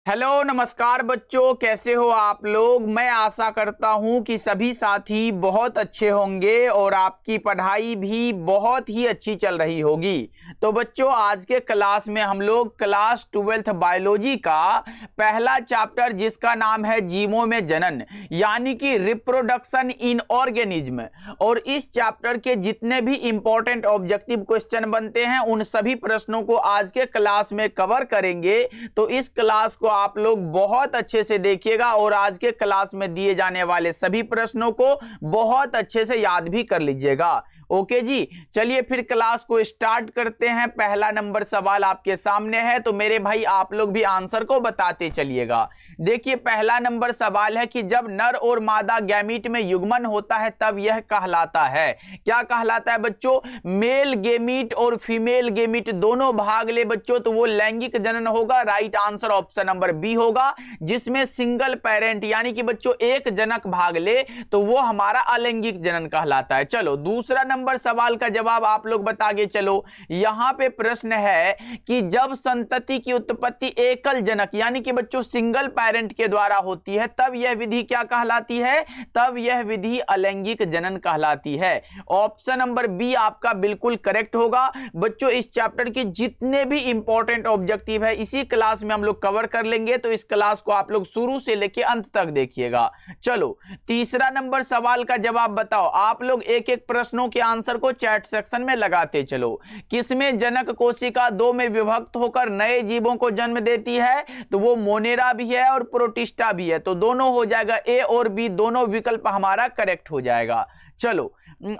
Hello नमस्कार बच्चों, कैसे हो आप लोग। मैं आशा करता हूं कि सभी साथी बहुत अच्छे होंगे और आपकी पढ़ाई भी बहुत ही अच्छी चल रही होगी। तो बच्चों, आज के क्लास में हम लोग क्लास 12th बायोलॉजी का पहला चैप्टर जिसका नाम है जीवों में जनन यानी कि रिप्रोडक्शन इन ऑर्गेनिज्म, और इस चैप्टर के जितने भी इंपॉर्टेंट ऑब्जेक्टिव क्वेश्चन बनते हैं उन सभी प्रश्नों को आज के क्लास में कवर करेंगे। तो इस क्लास को आप लोग बहुत अच्छे से देखिएगा और आज के क्लास में दिए जाने वाले सभी प्रश्नों को बहुत अच्छे से याद भी कर लीजिएगा। ओके जी, चलिए फिर क्लास को स्टार्ट करते हैं। पहला नंबर सवाल आपके सामने है, तो मेरे भाई आप लोग भी आंसर को बताते चलिएगा। देखिए, पहला नंबर सवाल है कि जब नर और मादा गैमीट में युग्मन होता है तब यह कहलाता है, क्या कहलाता है बच्चों? मेल गेमीट और फीमेल गेमीट दोनों भाग ले बच्चों तो वो लैंगिक जनन होगा। Right answer option number B होगा। जिसमें सिंगल पेरेंट यानी कि बच्चों एक जनक भाग ले तो वो हमारा अलैंगिक जनन कहलाता है। चलो दूसरा नंबर सवाल का जवाब आप लोग बता के चलो। यहां पे प्रश्न है कि जब संतति की उत्पत्ति एकल जनक यानी कि बच्चों सिंगल पेरेंट के द्वारा होती है तब यह विधि क्या कहलाती है? तब यह विधि अलैंगिक जनन कहलाती है। ऑप्शन नंबर बी आपका बिल्कुल करेक्ट होगा। बच्चों, इस चैप्टर के जितने भी इंपॉर्टेंट ऑब्जेक्टिव है इसी क्लास में हम लोग कवर कर लेंगे, तो इस क्लास को आप लोग शुरू से लेकर अंत तक देखिएगा। चलो तीसरा नंबर सवाल का जवाब बताओ। आप लोग एक एक प्रश्नों के आंसर को चैट सेक्शन में लगाते चलो। किसमें जनक कोशिका दो में विभक्त होकर नए जीवों को जन्म देती है? तो वो मोनेरा भी है और प्रोटिस्टा भी है, तो दोनों हो जाएगा। ए और बी दोनों विकल्प हमारा करेक्ट हो जाएगा। चलो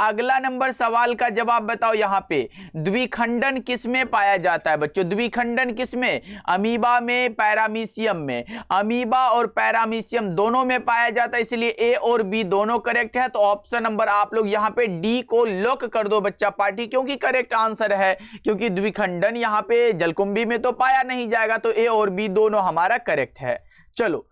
अगला नंबर सवाल का जवाब बताओ। यहां पे द्विखंडन किसमें पाया जाता है बच्चों? द्विखंडन किसमें? अमीबा में, पैरामीशियम में। अमीबा और पैरामीशियम दोनों में पाया जाता है, इसलिए ए और बी दोनों करेक्ट है। तो ऑप्शन नंबर आप लोग यहां पे डी को लॉक कर दो बच्चा पार्टी, क्योंकि करेक्ट आंसर है। क्योंकि द्विखंडन यहां पे जलकुंभी में तो पाया नहीं जाएगा, तो ए और बी दोनों हमारा करेक्ट है। चलो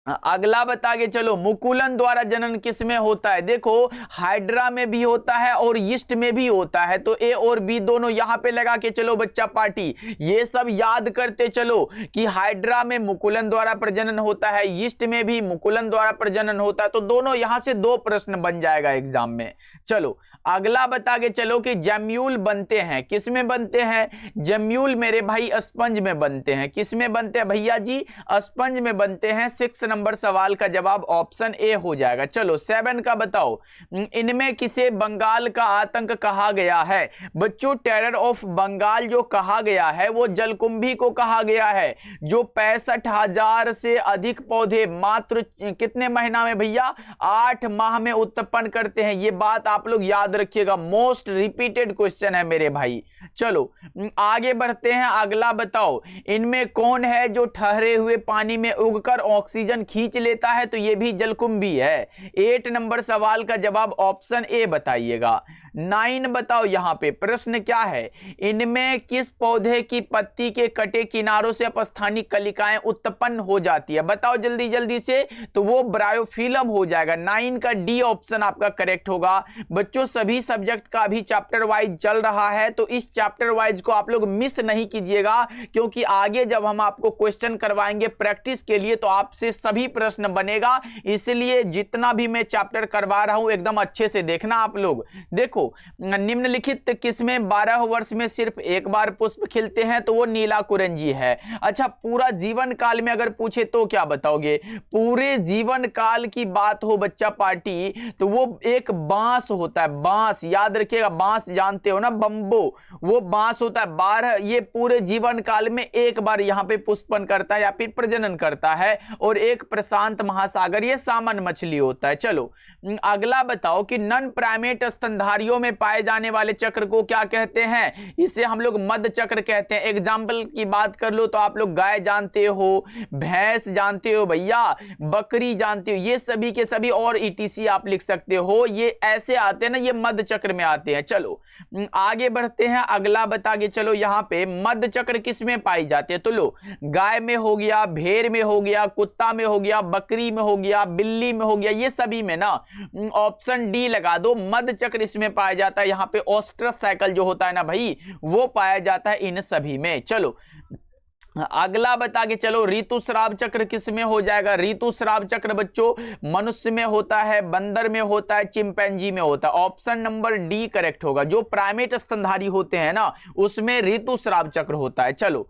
अगला बता के चलो, मुकुलन द्वारा जनन किसमें होता है? देखो हाइड्रा में भी होता है और यीस्ट में भी होता है, तो ए और बी दोनों यहां पे लगा के चलो बच्चा पार्टी। ये सब याद करते चलो कि हाइड्रा में मुकुलन द्वारा प्रजनन होता है, यीस्ट में भी मुकुलन द्वारा प्रजनन होता है, तो दोनों यहां से दो प्रश्न बन जाएगा एग्जाम में। चलो अगला बता के चलो कि जम्यूल बनते हैं किसमें बनते हैं? जम्यूल मेरे भाई स्पंज में बनते हैं। किसमें बनते हैं भैया जी? स्पंज में बनते हैं। 6 नंबर सवाल का जवाब ऑप्शन ए हो जाएगा। चलो 7 का बताओ। इनमें किसे बंगाल का आतंक कहा गया है? बच्चों टेरर ऑफ बंगाल जो कहा गया है वो जलकुंभी को कहा गया है, जो 65,000 से अधिक पौधे मात्र कितने महीना में भैया? 8 माह में उत्पन्न करते हैं। ये बात आप लोग याद रखिएगा, मोस्ट रिपीटेड क्वेश्चन है मेरे भाई। चलो आगे बढ़ते हैं। अगला बताओ, इनमें कौन है जो ठहरे हुए पानी में उगकर ऑक्सीजन खींच लेता है? तो यह भी जलकुंभी है। 8 नंबर सवाल का जवाब ऑप्शन ए बताइएगा। 9 बताओ। यहां पे प्रश्न क्या है? इनमें किस पौधे की पत्ती के कटे किनारों से अपस्थानिक कलिकाएं उत्पन्न हो जाती है? बताओ जल्दी जल्दी से। तो वो ब्रायोफिलम हो जाएगा। 9 का डी ऑप्शन आपका करेक्ट होगा। बच्चों सभी सब्जेक्ट का भी चैप्टर वाइज चल रहा है, तो इस चैप्टर वाइज को आप लोग मिस नहीं कीजिएगा, क्योंकि आगे जब हम आपको क्वेश्चन करवाएंगे प्रैक्टिस के लिए तो आपसे सभी प्रश्न बनेगा। इसलिए जितना भी मैं चैप्टर करवा रहा हूं एकदम अच्छे से देखना आप लोग। देखो निम्नलिखित किसमें 12 वर्ष में सिर्फ एक बार पुष्प खिलते हैं? तो वो नीला कुरंजी है। अच्छा, पूरा जीवन काल में अगर पूछे तो क्या बताओगे? पूरे जीवन काल की बात हो बच्चा पार्टी तो वो एक बांस होता है। बांस याद रखिएगा, बांस जानते हो ना, बम्बो, वो बांस होता है। 12 ये पूरे जीवन काल में एक बार यहां पे पुष्पन करता है या फिर प्रजनन करता है, और एक प्रशांत महासागर ये सामन मछली होता है। चलो अगला बताओ कि नन प्राइमेट स्तनधारियों में पाए जाने वाले चक्र को क्या कहते हैं? इसे हम लोग मध्य चक्र कहते हैं। एग्जाम्पल की बात कर लो तो आप लोग गाय जानते हो, भैंस जानते हो भैया, बकरी जानते हो, ये सभी के सभी और ईटीसी आप लिख सकते हो। ये ऐसे आते हैं ना, ये मध्य चक्र में आते हैं। चलो आगे बढ़ते हैं। अगला बता के चलो, यहां पे मध्य चक्र किस में पाई जाती है? तो लो गाय में हो गया, भेड़ में हो गया, कुत्ता में हो गया, बकरी में हो गया, बिल्ली में हो गया, ये सभी में ना ऑप्शन डी लगा दो। मध्य चक्र इसमें पाया जाता है। यहां पे ऑस्ट्रस साइकिल जो होता है ना भाई, वो पाया जाता है इन सभी में। चलो अगला बता के चलो, ऋतुस्राव चक्र किस में हो जाएगा? ऋतुस्राव चक्र बच्चों मनुष्य में होता है, बंदर में होता है, चिंपैंजी में होता है। ऑप्शन नंबर डी करेक्ट होगा। जो प्राइमेट स्तनधारी होते हैं ना, उसमें ऋतुस्राव चक्र होता है। चलो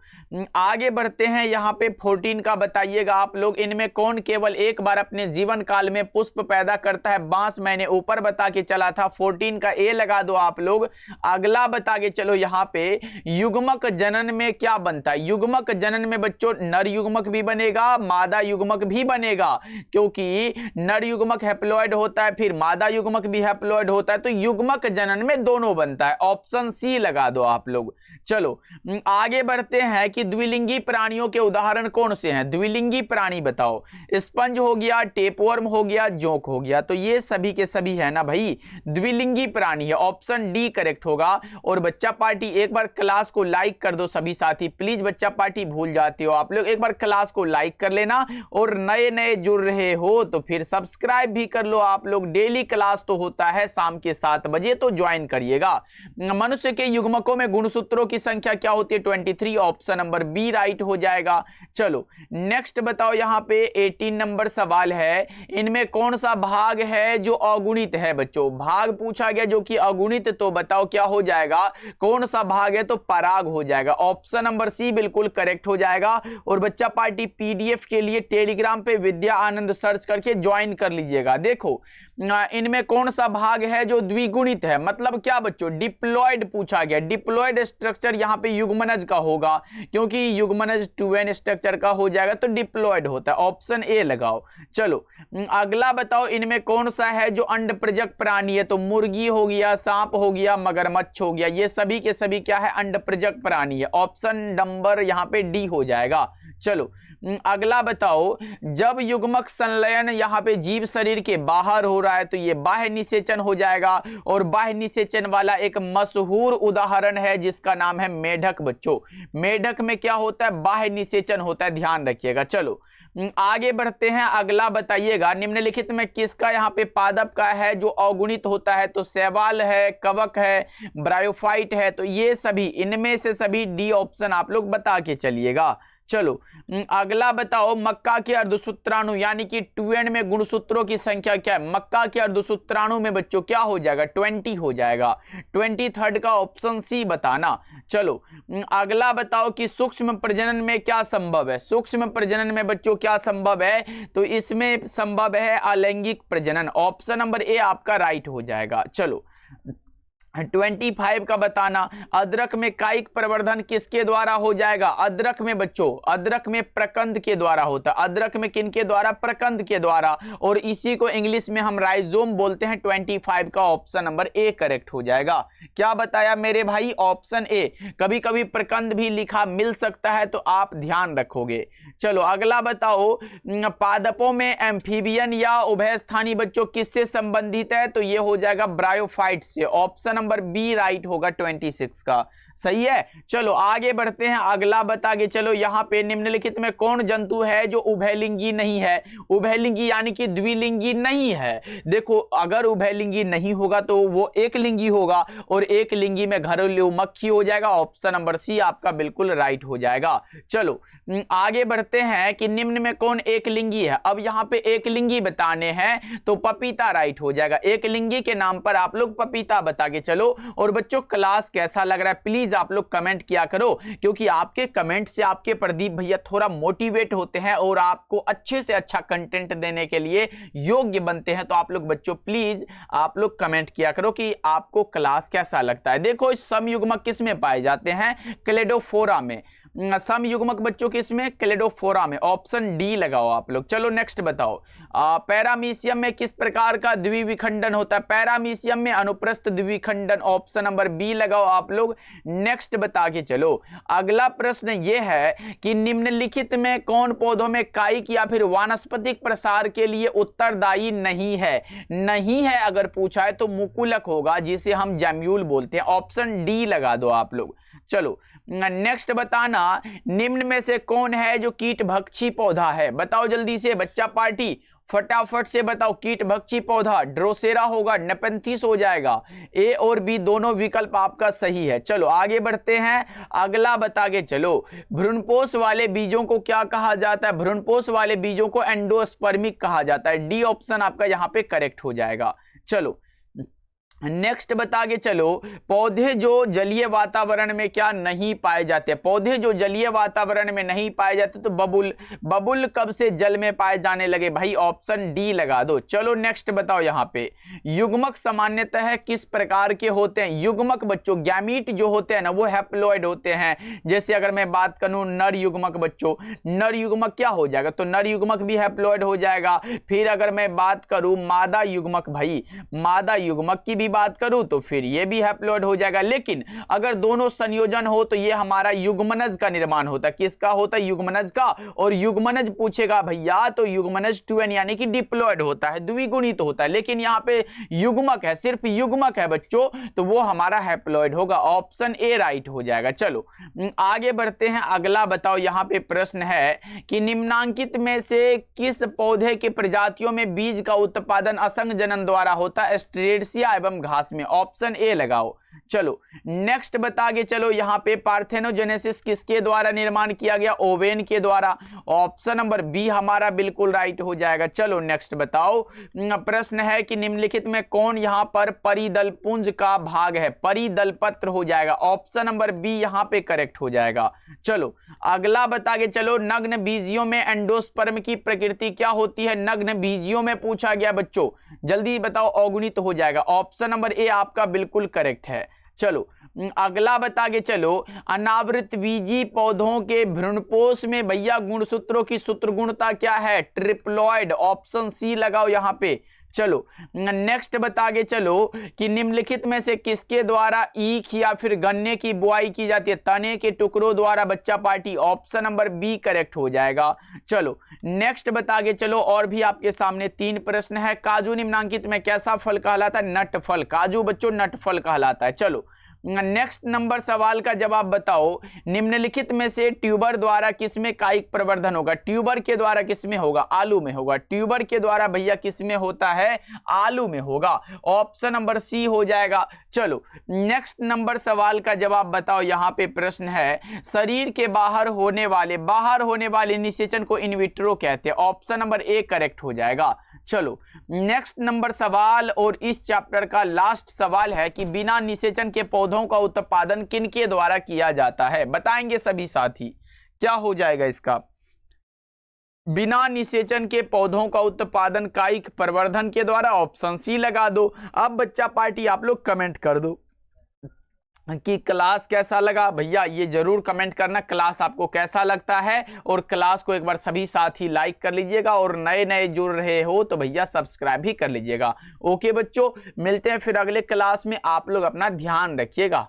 आगे बढ़ते हैं। यहाँ पे 14 का बताइएगा आप लोग, इनमें कौन केवल एक बार अपने जीवन काल में पुष्प पैदा करता है? बांस मैंने ऊपर बता के चला था। 14 का ए लगा दो आप लोग। अगला बता के चलो, यहाँ पे युग्मक जनन में क्या बनता है? युग्मक जनन में बच्चों नर युग्मक भी बनेगा, मादा युग्मक भी बनेगा, क्योंकि नर युग्मक हैप्लॉइड होता है, फिर मादा युग्मक भी हैप्लॉइड होता है, तो युग्मक जनन में दोनों बनता है। ऑप्शन सी लगा दो आप लोग। चलो आगे बढ़ते हैं कि द्विलिंगी प्राणियों के उदाहरण कौन से हैं? द्विलिंगी प्राणी बताओ। स्पंज हो गया, टेपवर्म हो गया, जोंक हो गया, तो ये सभी के सभी है ना भाई, द्विलिंगी प्राणी है। ऑप्शन डी करेक्ट होगा। और बच्चा पार्टी एक बार क्लास को लाइक कर दो सभी साथी, प्लीज। बच्चा पार्टी भूल जाते हो आप लोग, एक बार क्लास को लाइक कर लेना, और नए नए जुड़ रहे हो तो फिर सब्सक्राइब भी कर लो आप लोग। डेली क्लास तो होता है शाम के 7 बजे, तो ज्वाइन करिएगा। मनुष्य के युग्मकों में गुणसूत्रों की संख्या क्या होती है? 23। ऑप्शन नंबर बी राइट हो जाएगा। चलो नेक्स्ट बताओ, यहाँ पे 18 नंबर सवाल है, इनमें कौन सा भाग है जो अगुणित है? बच्चों भाग पूछा गया जो कि अगुणित, तो बताओ क्या हो जाएगा? कौन सा भाग है? तो पराग हो जाएगा। ऑप्शन नंबर सी बिल्कुल करेक्ट हो जाएगा। और बच्चा पार्टी पीडीएफ के लिए टेलीग्राम पे विद्या आनंद सर्च करके ज्वाइन कर लीजिएगा। देखो इनमें कौन सा भाग है जो द्विगुणित है? मतलब क्या बच्चों? डिप्लॉयड पूछा गया। डिप्लॉयड स्ट्रक्चर यहाँ पे युग्मनज का होगा, क्योंकि युग्मनज 2n स्ट्रक्चर का हो जाएगा, तो डिप्लॉयड होता है। ऑप्शन ए लगाओ। चलो अगला बताओ, इनमें कौन सा है जो अंडप्रजक प्राणी है? तो मुर्गी हो गया, सांप हो गया, मगरमच्छ हो गया, ये सभी के सभी क्या है? अंडप्रजक प्राणी है। ऑप्शन नंबर यहाँ पे डी हो जाएगा। चलो अगला बताओ, जब युग्मक संलयन यहाँ पे जीव शरीर के बाहर हो रहा है तो ये बाह्य निषेचन हो जाएगा। और बाह्य निषेचन वाला एक मशहूर उदाहरण है जिसका नाम है मेढक। बच्चों मेढक में क्या होता है? बाह्य निषेचन होता है, ध्यान रखिएगा। चलो आगे बढ़ते हैं। अगला बताइएगा, निम्नलिखित में किसका यहाँ पे पादप का है जो अगुणित होता है? तो शैवाल है, कवक है, ब्रायोफाइट है, तो ये सभी, इनमें से सभी डी ऑप्शन आप लोग बता के चलिएगा। चलो अगला बताओ, मक्का के अर्धसूत्राणु यानी कि 2n में गुणसूत्रों की संख्या क्या है? मक्का के अर्धसूत्राणु में बच्चों क्या हो जाएगा? 20 हो जाएगा। 23rd का ऑप्शन सी बताना। चलो अगला बताओ कि सूक्ष्म प्रजनन में क्या संभव है? सूक्ष्म प्रजनन में बच्चों क्या संभव है? तो इसमें संभव है अलैंगिक प्रजनन। ऑप्शन नंबर ए आपका राइट हो जाएगा। चलो 25 का बताना, अदरक में कायिक प्रवर्धन किसके द्वारा हो जाएगा? अदरक में बच्चों, अदरक में प्रकंद के द्वारा होता है। अदरक में किनके द्वारा? प्रकंद के द्वारा, और इसी को इंग्लिश में हम राइजोम बोलते हैं। 25 का ऑप्शन नंबर ए करेक्ट हो जाएगा। क्या बताया मेरे भाई? Option A. कभी कभी प्रकंद भी लिखा मिल सकता है, तो आप ध्यान रखोगे। चलो अगला बताओ, पादपों में एम्फीबियन या उभयस्थानी बच्चों किससे संबंधित है? तो ये हो जाएगा ब्रायोफाइट से। ऑप्शन नंबर बी राइट होगा 26 का। सही है। चलो आगे बढ़ते हैं। अगला बता के चलो, यहाँ पे निम्नलिखित में कौन जंतु है जो उभयलिंगी नहीं है? उभयलिंगी यानी कि द्विलिंगी नहीं है। देखो अगर उभयलिंगी नहीं होगा तो वो एक लिंगी होगा, और एक लिंगी में घरेलू मक्खी हो जाएगा। ऑप्शन नंबर सी आपका बिल्कुल राइट हो जाएगा। चलो आगे बढ़ते हैं कि निम्न में कौन एक लिंगी है? अब यहाँ पे एक लिंगी बताने हैं, तो पपीता राइट हो जाएगा। एक लिंगी के नाम पर आप लोग पपीता बता के चलो। और बच्चों क्लास कैसा लग रहा है प्लीज आप लोग कमेंट किया करो, क्योंकि आपके कमेंट से आपके प्रदीप भैया थोड़ा मोटिवेट होते हैं और आपको अच्छे से अच्छा कंटेंट देने के लिए योग्य बनते हैं। तो आप लोग बच्चों प्लीज आप लोग कमेंट किया करो कि आपको क्लास कैसा लगता है। देखो समयुग्मक किस में पाए जाते हैं? क्लेडोफोरा में। समयुग्मक बच्चों किसमें? क्लेडोफोरा में। ऑप्शन डी लगाओ आप लोग। चलो नेक्स्ट बताओ, पैरामीशियम में किस प्रकार का द्विविखंडन होता है? पैरामीशियम में अनुप्रस्थ द्विविखंडन। ऑप्शन नंबर बी लगाओ आप लोग। नेक्स्ट बता के चलो। अगला प्रश्न यह है कि निम्नलिखित में कौन पौधों में कायिक या फिर वानस्पतिक प्रसार के लिए उत्तरदायी नहीं है? नहीं है अगर पूछा है तो मुकुलक होगा, जिसे हम जैम्यूल बोलते हैं। ऑप्शन डी लगा दो आप लोग। चलो नेक्स्ट बताना, निम्न में से कौन है जो कीट भक्षी पौधा है? बताओ जल्दी से बच्चा पार्टी। फटाफट से बताओ। कीट भक्षी पौधा ड्रोसेरा होगा, नेपेंथिस हो जाएगा। ए और बी दोनों विकल्प आपका सही है। चलो आगे बढ़ते हैं, अगला बता के चलो। भ्रूणपोष वाले बीजों को क्या कहा जाता है? भ्रूणपोष वाले बीजों को एंडोस्पर्मिक कहा जाता है। डी ऑप्शन आपका यहां पे करेक्ट हो जाएगा। चलो नेक्स्ट बता के चलो, पौधे जो जलीय वातावरण में क्या नहीं पाए जाते? पौधे जो जलीय वातावरण में नहीं पाए जाते तो बबुल। बबुल कब से जल में पाए जाने लगे भाई? ऑप्शन डी लगा दो। चलो नेक्स्ट बताओ यहां पे, युग्मक सामान्यतः किस प्रकार के होते हैं? युग्मक बच्चों, गैमीट जो होते हैं ना वो हैप्लॉइड होते हैं। जैसे अगर मैं बात करूं नर युग्मक बच्चों, नर युग्मक क्या हो जाएगा? तो नर युग्मक भी हैप्लॉइड हो जाएगा। फिर अगर मैं बात करूं मादा युग्मक, भाई मादा युग्मक की भी बात करूं तो फिर ये भी हैप्लॉइड हो जाएगा। लेकिन अगर दोनों संयोजन हो तो ये हमारा युग्मनज का निर्माण होता है। किसका होता है? युग्मनज का। और युग्मनज पूछेगा भैया तो युग्मनज 2n यानी कि डिप्लॉइड होता है, द्विगुणित होता है। लेकिन यहां पे युग्मक है, सिर्फ युग्मक है बच्चों, तो वो हमारा हैप्लॉइड होगा। ऑप्शन ए राइट हो जाएगा। चलो आगे बढ़ते हैं, अगला बताओ। यहां पे प्रश्न है कि निम्नांकित में से किस पौधे के प्रजातियों में बीज का उत्पादन असंग जनन द्वारा होता है? स्ट्रेसिया एवं घास में। ऑप्शन ए लगाओ। चलो नेक्स्ट बता के चलो, यहां पे पार्थेनोजेनेसिस किसके द्वारा निर्माण किया गया? ओवेन के द्वारा। ऑप्शन नंबर बी हमारा बिल्कुल राइट हो जाएगा। चलो नेक्स्ट बताओ, प्रश्न है कि निम्नलिखित में कौन यहां पर परिदलपुंज का भाग है? परिदलपत्र हो जाएगा। ऑप्शन नंबर बी यहां पे करेक्ट हो जाएगा। चलो अगला बता के चलो, नग्न बीजियों में एंडोस्पर्म की प्रकृति क्या होती है? नग्न बीजियों में पूछा गया बच्चों, जल्दी बताओ। अगुणित हो जाएगा। ऑप्शन नंबर ए आपका बिल्कुल करेक्ट है। चलो अगला बता के चलो, अनावृत बीजी पौधों के भ्रूणपोष में भैया गुणसूत्रों की सूत्र गुणता क्या है? ट्रिप्लॉइड। ऑप्शन सी लगाओ यहां पे। चलो नेक्स्ट बता के चलो कि निम्नलिखित में से किसके द्वारा ईख या फिर गन्ने की बुआई की जाती है? तने के टुकड़ों द्वारा बच्चा पार्टी। ऑप्शन नंबर बी करेक्ट हो जाएगा। चलो नेक्स्ट बता के चलो, और भी आपके सामने 3 प्रश्न है। काजू निम्नांकित में कैसा फल कहलाता है? नट फल। काजू बच्चों नट फल कहलाता है। चलो नेक्स्ट नंबर सवाल का जवाब बताओ, निम्नलिखित में से ट्यूबर द्वारा किसमें कायिक प्रवर्धन होगा? ट्यूबर के द्वारा किसमें होगा? आलू में होगा। ट्यूबर के द्वारा भैया किसमें होता है? आलू में होगा। ऑप्शन नंबर सी हो जाएगा। चलो नेक्स्ट नंबर सवाल का जवाब बताओ। यहां पे प्रश्न है, शरीर के बाहर होने वाले निषेचन को इनविट्रो कहते हैं। ऑप्शन नंबर ए करेक्ट हो जाएगा। चलो नेक्स्ट नंबर सवाल और इस चैप्टर का लास्ट सवाल है कि बिना निषेचन के पौधों का उत्पादन किनके द्वारा किया जाता है? बताएंगे सभी साथी, क्या हो जाएगा इसका? बिना निषेचन के पौधों का उत्पादन कायिक प्रवर्धन के द्वारा। ऑप्शन सी लगा दो। अब बच्चा पार्टी आप लोग कमेंट कर दो कि क्लास कैसा लगा। भैया ये जरूर कमेंट करना क्लास आपको कैसा लगता है, और क्लास को एक बार सभी साथी लाइक कर लीजिएगा, और नए नए जुड़ रहे हो तो भैया सब्सक्राइब भी कर लीजिएगा। ओके बच्चों, मिलते हैं फिर अगले क्लास में। आप लोग अपना ध्यान रखिएगा।